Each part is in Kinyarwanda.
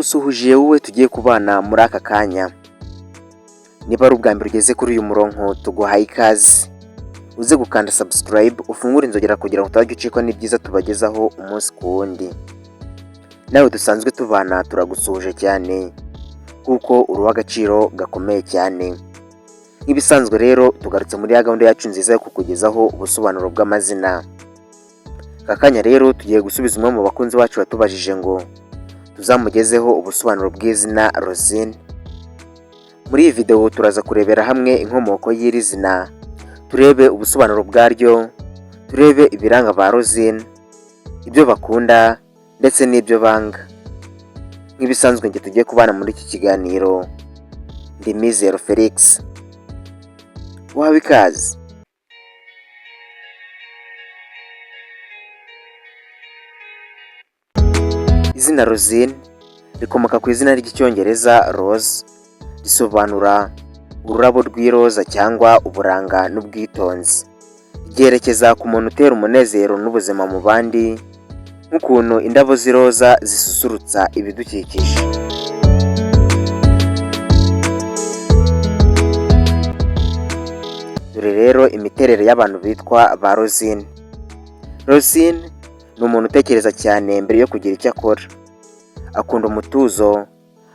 ndagusuhuje wowe tugiye kubana muri aka kanya. Niba ari ubwa mbere ugeze kuri uyu murongo tuguhaye ikaze, uze gukanda subscribe ufungure inzogera kugira ngo utajya ucikwa n'ibyiza tubagezaho umunsi ku wundi. Nawe dusanzwe tubana turagusuhuje cyane kuko uri uw'agaciro gakomeye cyane. Nk'ibisanzwe rero tugarutse muri ya gahunda yacu nziza yo kukugezaho ubusobanuro bw'amazina. Aka kanya rero tugiye gusubiza umwe mu bakunzi bacu batubajije ngo tuzamugezeho ubusobanuro bw'izina Rosine. Muri iyi video turaza kurebera hamwe inkomoko y'iri zina, turebe ubusobanuro bwaryo, turebe ibiranga ba Rosine, ibyo bakunda ndetse n'ibyo banga. Nk'ibisanzwe njye tugiye kubana muri iki kiganiro, ndi Mizero Felix. Wahawe ikaze. Izina Rosine rikomoka ku izina ry'icyongereza Rose, risobanura ururabo rw'iroza cyangwa uburanga n'ubwitonzi. Ryerekeza ku muntu utera umunezero n'ubuzima mu bandi, nk'ukuntu indabo z'iroza zisusurutsa ibidukikije. Dore rero imiterere y'abantu bitwa ba Rosine. Rosine ni umuntu utekereza cyane mbere yo kugira icyo akora. Akunda umutuzo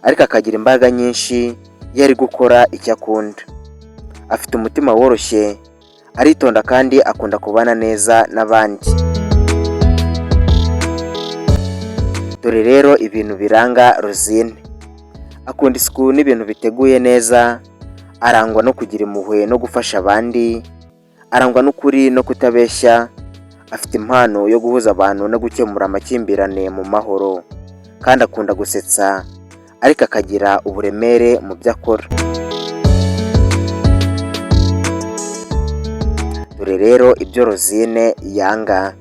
ariko akagira imbaraga nyinshi iyo ari gukora icyo akunda. Afite umutima woroshye, aritonda kandi akunda kubana neza n'abandi. Dore rero ibintu biranga Rosine. Akunda isuku n'ibintu biteguye neza, arangwa no kugira impuhwe no gufasha abandi, arangwa n'ukuri no kutabeshya, afite impano yo guhuza abantu no gukemura amakimbirane mu mahoro, kandi akunda gusetsa ariko akagira uburemere mu byo akora. Dore rero ibyo Rosine yanga.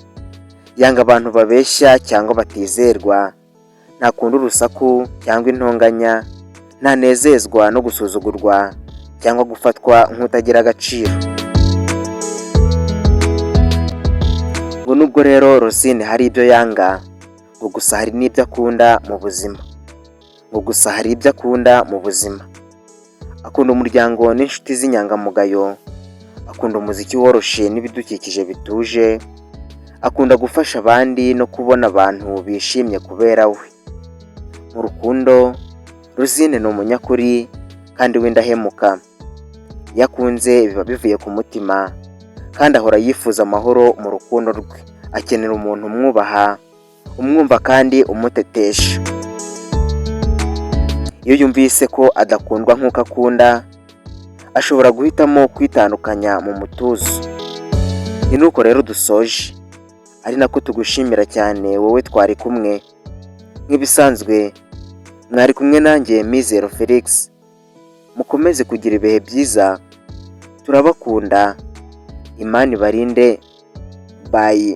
Yanga abantu babeshya cyangwa batizerwa, ntakunda urusaku cyangwa intonganya, ntanezezwa no gusuzugurwa cyangwa gufatwa nk'utagira agaciro. Ngo nubwo rero Rosine hari ibyo yanga, ngo gusa hari n'ibyo akunda mu buzima. Akunda umuryango n'inshuti z'inyangamugayo, akunda umuziki woroshye n'ibidukikije bituje, akunda gufasha abandi no kubona abantu bishimye kubera we. Mu rukundo, Rosine ni umunyakuri kandi w'indahemuka. Iyo akunze biba bivuye ku mutima kandi ahora yifuza amahoro mu rukundo rwe. Akenera umuntu umwubaha, umwumva kandi umutetesha. Iyo yumvise ko adakundwa nk'uko akunda, ashobora guhitamo kwitandukanya mu mutuzo. Ni nuko rero dusoje, ari nako tugushimira cyane wowe twari kumwe. Nk'ibisanzwe mwari kumwe nanjye Mizero Felix. Mukomeze kugira ibihe byiza, turabakunda. Imana ibarinde. Bye.